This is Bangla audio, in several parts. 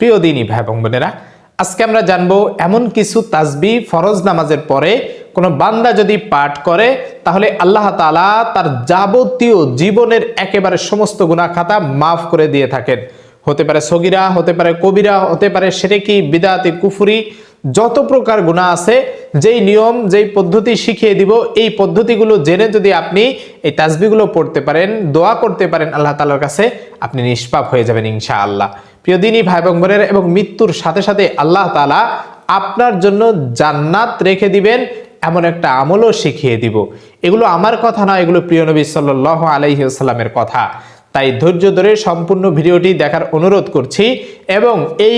প্রিয় দিনী ভাই এবং বোনেরা, আজকে আমরা জানবো এমন কিছু তাসবিহ ফরজ নামাজের পরে কোনো বান্দা যদি পাঠ করে তাহলে আল্লাহ তাআলা তার যাবতীয় জীবনের একেবারে সমস্ত গুনাহ খাতা মাফ করে দিয়ে থাকেন। হতে পারে সগীরা, হতে পারে কবিরা, হতে পারে শিরকি, বিদআতি, কুফরি, যত প্রকার গুনাহ আছে, যেই নিয়ম যেই পদ্ধতি শিখিয়ে দিব, এই পদ্ধতিগুলো জেনে যদি আপনি এই তাসবিহগুলো পড়তে পারেন, দোয়া করতে পারেন আল্লাহ তাআলার কাছে, আপনি নিষ্পাপ হয়ে যাবেন ইনশাআল্লাহ। প্রিয় দিনী ভাই এবং বোনেরা, এবং মৃত্যুর সাথে সাথে আল্লাহ তাআলা আপনার জন্য জান্নাত রেখে দিবেন এমন একটা আমলও শিখিয়ে দিব। এগুলো আমার কথা নয়, এগুলো প্রিয় নবী সাল্লাল্লাহু আলাইহি ওয়াসাল্লামের কথা। তাই ধৈর্য ধরে সম্পূর্ণ ভিডিওটি দেখার অনুরোধ করছি এবং এই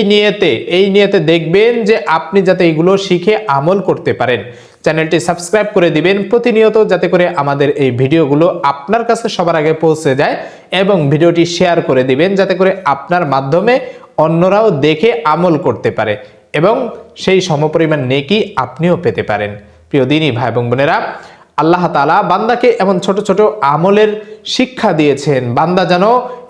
নিয়তে দেখবেন যে আপনি যাতে এগুলো শিখে আমল করতে পারেন। চ্যানেলটি সাবস্ক্রাইব করে দিবেন প্রতিনিয়ত, যাতে করে আমাদের এই ভিডিওগুলো আপনার কাছে সবার আগে পৌঁছে যায়, এবং ভিডিওটি শেয়ার করে দিবেন যাতে করে আপনার মাধ্যমে অন্যরাও দেখে আমল করতে পারে এবং সেই সমপরিমাণ নেকি আপনিও পেতে পারেন। প্রিয় দিনী ভাই এবং বোনেরা, আল্লাহ তাআলা বান্দাকে এমন ছোট ছোট আমলের শিক্ষা দিয়েছেন, বান্দা যেন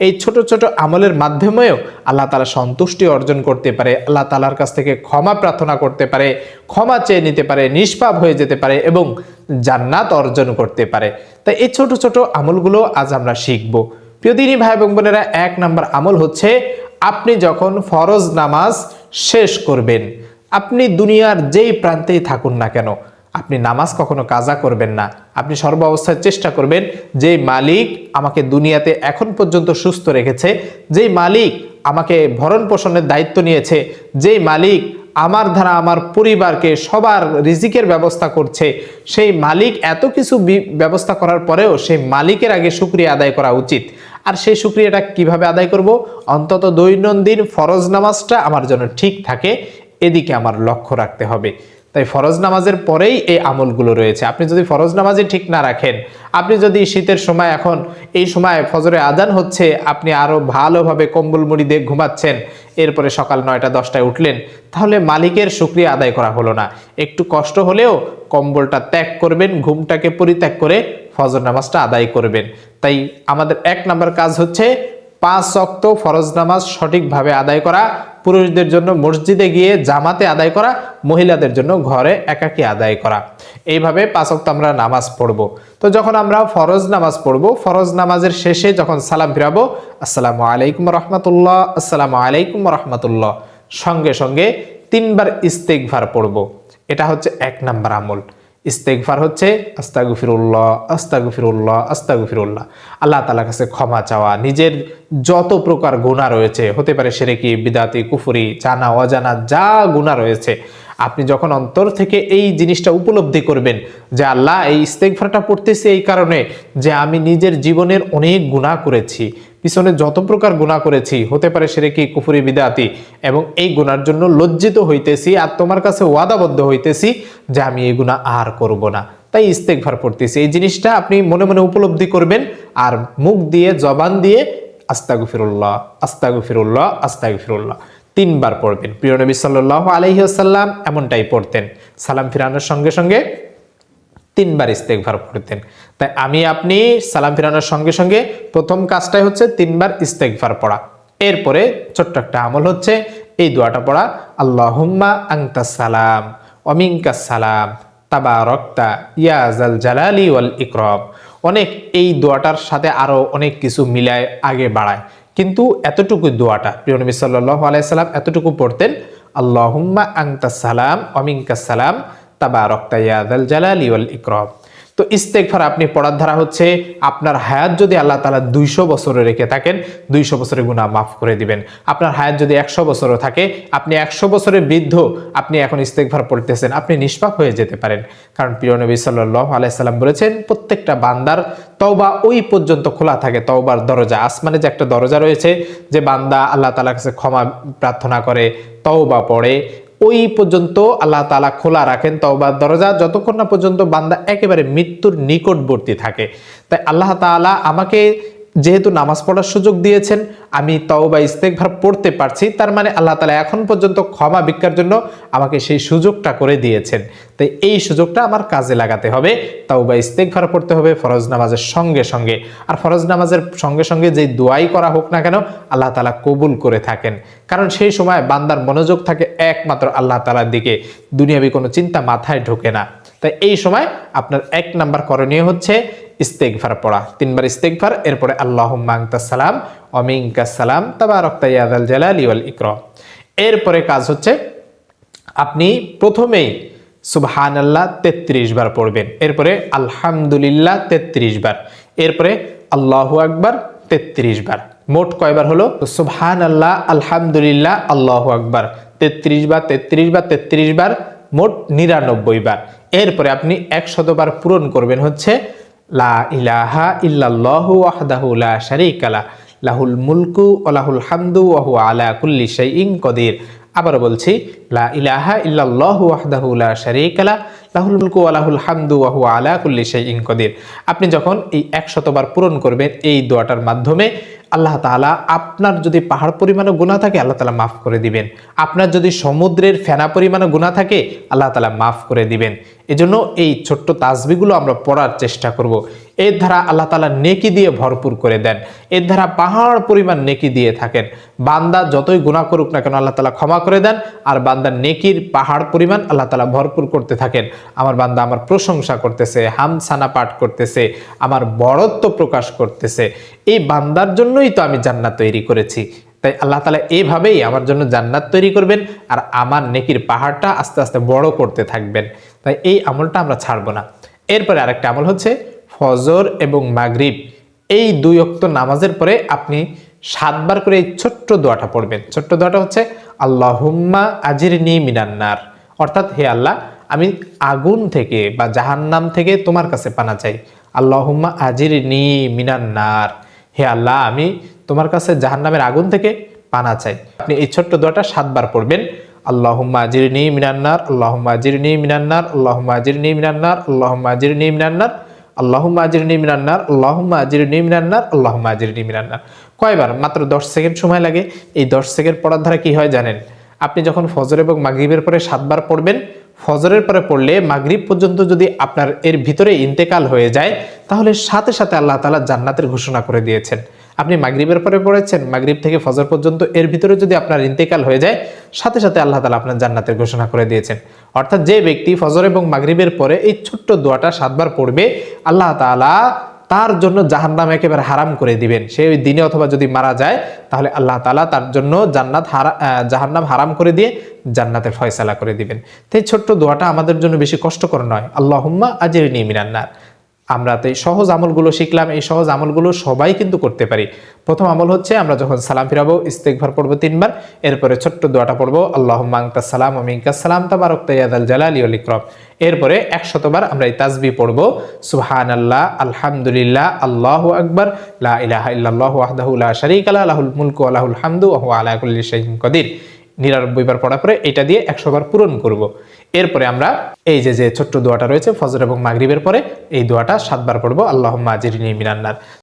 এই ছোট ছোট আমলের মাধ্যমেও আল্লাহ তাআলা সন্তুষ্টি অর্জন করতে পারে, আল্লাহ তাআলার কাছ থেকে ক্ষমা প্রার্থনা করতে পারে, ক্ষমা চেয়ে নিতে পারে, নিষ্পাপ হয়ে যেতে পারে এবং জান্নাত অর্জন করতে পারে। তাই এই ছোট ছোট আমলগুলো আজ আমরা শিখব। প্রিয় দিনী ভাই এবং বোনেরা, 1 নম্বর আমল হচ্ছে, আপনি যখন ফরজ নামাজ শেষ করবেন, আপনি দুনিয়ার যেই প্রান্তেই থাকুন না কেন, আপনি নামাজ কখনো কাজা করবেন না। আপনি সর্ব অবস্থায় চেষ্টা করবেন, যে মালিক আমাকে দুনিয়াতে এখন পর্যন্ত সুস্থ রেখেছে, যেই মালিক আমাকে ভরণ পোষণের দায়িত্ব নিয়েছে, যেই মালিক আমার দ্বারা আমার পরিবারকে সবার রিজিকের ব্যবস্থা করছে, সেই মালিক এত কিছু ব্যবস্থা করার পরেও সেই মালিকের আগে শুকরিয়া আদায় করা উচিত। আর সেই শুকরিয়াটা কিভাবে আদায় করব? অন্তত দৈনন্দিন ফরজ নামাজটা আমার জন্য ঠিক থাকে, এদিকে আমার লক্ষ্য রাখতে হবে। তাই ফরজ নামাজের পরেই এই আমলগুলো রয়েছে। আপনি যদি ফরজ নামাজে ঠিক না রাখেন, আপনি যদি শীতের সময়, এখন এই সময় ফজরে আজান হচ্ছে, আপনি আরো ভালোভাবে কম্বল মুড়ি দিয়ে ঘুমাচ্ছেন, এরপরে সকাল 9টা-10টায় উঠলেন, তাহলে মালিকের শুকরিয়া আদায় করা হলো না। একটু কষ্ট হলেও কম্বলটা ত্যাগ করবেন, ঘুমটাকে পরিত্যাগ করে ফজর নামাজটা আদায় করবেন। তাই আমাদের 1 নম্বর কাজ হচ্ছে 5 ওয়াক্ত ফরজ নামাজ সঠিকভাবে আদায় করা, পুরুষদের জন্য মসজিদে গিয়ে জামাতে আদায় করা, মহিলাদের জন্য ঘরে একাকী আদায় করা। এইভাবে 5 ওয়াক্ত আমরা নামাজ পড়ব। তো যখন আমরা ফরজ নামাজ পড়ব, ফরজ নামাজের শেষে যখন সালাম ফিরাবো, আসসালামু আলাইকুম রাহমাতুল্লাহ, আসসালামু আলাইকুম রাহমাতুল্লাহ, সঙ্গে সঙ্গে 3 বার ইস্তেগফার পড়ব। এটা হচ্ছে 1 নম্বর আমল। ইস্তেগফার হচ্ছে আস্তাগফিরুল্লাহ, আস্তাগফিরুল্লাহ, আস্তাগফিরুল্লাহ, আল্লাহ তাআলার কাছে ক্ষমা চাওয়া। নিজের যত প্রকার গুনাহ রয়েছে, হতে পারে শিরকি, বিদআতি, কুফরি, জানা অজানা যা গুনাহ রয়েছে, আপনি যখন অন্তর থেকে এই জিনিসটা উপলব্ধি করবেন যে আল্লাহ, এই ইস্তেগফারটা পড়তেছি এই কারণে যে আমি নিজের জীবনের অনেক গুনাহ করেছি, পিছনে যত প্রকার গুনাহ করেছি, হতে পারে শিরকি, কুফরি, বিদআতি, এবং এই গুনার জন্য লজ্জিত হইতেছি আর তোমার কাছে ওয়াদাবদ্ধ হইতেছি যে আমি এই গুনাহ আর করব না, তাই ইস্তেগফার পড়তেছি। এই জিনিসটা আপনি মনে মনে উপলব্ধি করবেন আর মুখ দিয়ে, জবান দিয়ে আস্তাগফিরুল্লাহ, আস্তাগফিরুল্লাহ, আস্তাগফিরুল্লাহ 3 বার পড়বেন। প্রিয় নবী সাল্লাল্লাহু আলাইহি ওয়াসাল্লাম এমনটাই পড়তেন, সালাম ফিরানোর সঙ্গে সঙ্গে 3 বার ইস্তেগফার পড়তেন। তাই আপনি সালাম ফিরানোর সঙ্গে সঙ্গে প্রথম কাজটাই হচ্ছে 3 বার ইস্তেগফার পড়া। এরপরে ছোট্ট একটা আমল হচ্ছে এই দোয়াটা পড়া, আল্লাহুম্মা আনতাস সালাম ওয়া মিনকাস সালাম তাবারাকতা ইয়া যাল জালালি ওয়াল ইকরাম। অনেক এই দোয়াটার সাথে আরো অনেক কিছু মিলায় আগে বাড়ায়, কিন্তু এতটুকু দোয়াটা প্রিয় নবী সাল্লাল্লাহু আলাইহি সাল্লাম এতটুকু পড়তেন, আল্লাহুম্মা আনতাস সালাম ওয়া মিনকাস সালাম তাবারাকতা ইয়া যাল জালালি ওয়াল ইকরাম। তো ইস্তেগফার আপনি পড়ার ধারা হচ্ছে, আপনার হায়াত যদি আল্লাহ তাআলা 200 বছরে রেখে থাকেন, 200 বছরের গুনাহ মাফ করে দিবেন। আপনার হায়াত যদি 100 বছরও থাকে, আপনি 100 বছরের বৃদ্ধ, আপনি এখন ইস্তেগফার পড়তেছেন, আপনি নিষ্পাপ হয়ে যেতে পারেন। কারণ প্রিয় নবী সাল্লাল্লাহু আলাইহি সাল্লাম বলেছেন, প্রত্যেকটা বান্দার তওবা ওই পর্যন্ত খোলা থাকে, তওবার দরজা, আসমানে যে একটা দরজা রয়েছে, যে বান্দা আল্লাহ তাআলার কাছে ক্ষমা প্রার্থনা করে, তওবা পড়ে, ওই পর্যন্ত আল্লাহ তাআলা খোলা রাখেন তওবার দরজা, যতক্ষণ না পর্যন্ত বান্দা একেবারে মৃত্যুর নিকটবর্তী থাকে। তাই আল্লাহ তাআলা আমাকে যেহেতু নামাজ পড়ার সুযোগ দিয়েছেন, আমি তওবা ইস্তেগফার পড়তে পারছি, তার মানে আল্লাহ তাআলা এখন পর্যন্ত ক্ষমা ভিক্ষার জন্য আমাকে সেই সুযোগটা করে দিয়েছেন। তাই এই সুযোগটা আমার কাজে লাগাতে হবে, তওবা ইস্তেগফার পড়তে হবে ফরজ নামাজের সঙ্গে সঙ্গে। আর ফরজ নামাজের সঙ্গে সঙ্গে যে দোয়াই করা হোক না কেন, আল্লাহ তাআলা কবুল করে থাকেন, কারণ সেই সময় বান্দার মনোযোগ থাকে একমাত্র আল্লাহ তাআলার দিকে, দুনিয়াবি কোনো চিন্তা মাথায় ঢোকে না। তাই এই সময় আপনার 1 নাম্বার করণীয় হচ্ছে ইস্তেগফার পড়া, 3 বার ইস্তেগফার, এরপরে আল্লাহুম্মা আনতাস সালাম ওয়া মিনকাস সালাম তাবারাকতা ইয়া যাল জালালি ওয়াল ইকরাম। এরপরে কাজ হচ্ছে আপনি প্রথমেই সুবহানাল্লাহ 33 বার পড়বেন, এরপরে আলহামদুলিল্লাহ 33 বার, এরপরে আল্লাহু আকবার 33 বার। মোট কয়বার হলো? সুবহানাল্লাহ, আলহামদুলিল্লাহ, আল্লাহু আকবার 33 বার, 33 বার, 33 বার, মোট 99 বার। এরপরে আপনি 100 বার পূরণ করবেন হচ্ছে লা ইলাহা ইল্লাল্লাহু ওয়াহদাহু লা শারীকা লাহু লাহুল মুলকু ওয়া লাহুল হামদু ওয়া হুয়া আলা কুল্লি শাইইন কাদির। আবার বলছি, লা ইলাহা ইল্লাল্লাহু ওয়াহদাহু লা শারীকা লাহু লাহুল মুলকু ওয়া লাহুল হামদু ওয়া হুয়া আলা কুল্লি শাইইন কাদির। আপনি যখন এই 100 বার পূরণ করবেন এই দোয়াটার মাধ্যমে, আল্লাহ তাআলা আপনার যদি পাহাড় পরিমাণও গুনাহ থাকে আল্লাহ তাআলা মাফ করে দিবেন, আপনার যদি সমুদ্রের ফেনা পরিমাণও গুনাহ থাকে আল্লাহ তাআলা মাফ করে দিবেন। এজন্য এই ছোট্ট তাসবিহগুলো আমরা পড়ার চেষ্টা করব। এর দ্বারা আল্লাহ তাআলা নেকি দিয়ে ভরপুর করে দেন, এর দ্বারা পাহাড় পরিমাণ নেকি দিয়ে থাকেন। বান্দা যতই গুনাহ করুক না কেন আল্লাহ তাআলা ক্ষমা করে দেন, আর বান্দার নেকির পাহাড় পরিমাণ আল্লাহ তাআলা ভরপুর করতে থাকেন। আমার বান্দা আমার প্রশংসা করতেছে, হামসানা পাঠ করতেছে, আমার বড়ত্ব প্রকাশ করতেছে, এই বান্দার জন্যই তো আমি জান্নাত তৈরি করেছি। তাই আল্লাহ তাআলা এইভাবেই আমার জন্য জান্নাত তৈরি করবেন, আর আমার নেকির পাহাড়টা আস্তে আস্তে বড় করতে থাকবেন। তাই এই আমলটা আমরা ছাড়বো না। এরপরে আরেকটা আমল হচ্ছে ফজর এবং মাগরিব এই 2 ওয়াক্ত নামাজের পরে আপনি 7 বার করে এই ছোট্ট দোয়াটা পড়বেন। ছোট্ট দোয়াটা হচ্ছে আল্লাহুম্মা আজিরনি মিনান্নার, অর্থাৎ হে আল্লাহ, আমি আগুন থেকে বা জাহান্নাম থেকে তোমার কাছে পানা চাই। আল্লাহুম্মা আজিরনি মিনান্নার, হে আল্লাহ, আমি তোমার কাছে জাহান্নামের আগুন থেকে পানা চাই। আপনি এই ছোট্ট দোয়াটা 7 বার পড়বেন। আল্লাহুম্মা আজিরনি মিনান্নার, আল্লাহুম্মা আজিরনি মিনান্নার, আল্লাহুম্মা আজিরনি মিনান্নার, আল্লাহুম্মা আজিরনি মিনান্নার, আল্লাহুম্মা আজিরনি মিনান্নার, আল্লাহুম্মা আজিরনি মিনান্নার, আল্লাহুম্মা আজিরনি মিনান্নার। কয়বার? মাত্র 10 সেকেন্ড সময় লাগে। এই 10 সেকেন্ড পড়ার দ্বারা কি হয় জানেন? আপনি যখন ফজর এবং মাগরিবের পরে 7 বার পড়বেন, ফজরের পরে পড়লে মাগরিব পর্যন্ত যদি আপনার এর ভিতরে ইন্তেকাল হয়ে যায়, তাহলে সাথে সাথে আল্লাহ তাআলা জান্নাতের ঘোষণা করে দিয়েছেন। আপনি মাগরিবের পরে পড়েছেন, মাগরিব থেকে ফজর পর্যন্ত এর ভিতরে যদি আপনার ইন্তেকাল হয়ে যায়, সাথে সাথে আল্লাহ তাআলা আপনার জান্নাতের ঘোষণা করে দিয়েছেন। অর্থাৎ যে ব্যক্তি ফজর এবং মাগরিবের পরে এই ছোট্ট দোয়াটা 7 বার পড়বে, আল্লাহ তাআলা তার জন্য জাহান্নাম একেবারে হারাম করে দিবেন। সে ওই দিনে অথবা যদি মারা যায়, তাহলে আল্লাহ তাআলা তার জন্য জাহান্নাম হারাম করে দিয়ে জান্নাতের ফয়সালা করে দিবেন। তাই ছোট্ট দোয়াটা আমাদের জন্য বেশি কষ্টকর নয়। আল্লাহুম্মা আজিরনি মিনান্নার। আমরা তো এই সহজ আমলগুলো শিখলাম, এই সহজ আমলগুলো সবাই কিন্তু করতে পারি। প্রথম আমল হচ্ছে আমরা যখন সালাম ফিরাবো ইস্তেগফার পড়বো 3 বার, এরপরে ছোট্ট দোয়াটা পড়বো আল্লাহুম্মা আনতাস সালাম ওয়া মিনকাস সালাম তাবারাকতা ইয়া যাল জালালি ওয়াল ইকরাম। এরপরে 100 বার আমরা এই তাসবিহ পড়বো সুবহানাল্লাহ, আলহামদুলিল্লাহ, আল্লাহু আকবার, লা ইলাহা ইল্লাল্লাহু ওয়াহদাহু লা শারীকা লাহু লাহুল মুলকু ওয়া লাহুল হামদু ওয়া হুয়া আলা কুল্লি শাইইন কাদির। 99 বার পড়ার পরে এটা দিয়ে 100 বার পূরণ করব। এরপরে আমরা এই যে ছোট্ট দোয়াটা রয়েছে ফজর এবং মাগরিবের পরে, এই দোয়াটা 7 বার পড়বো আল্লাহুম্মা আজিরনি মিনান্নার।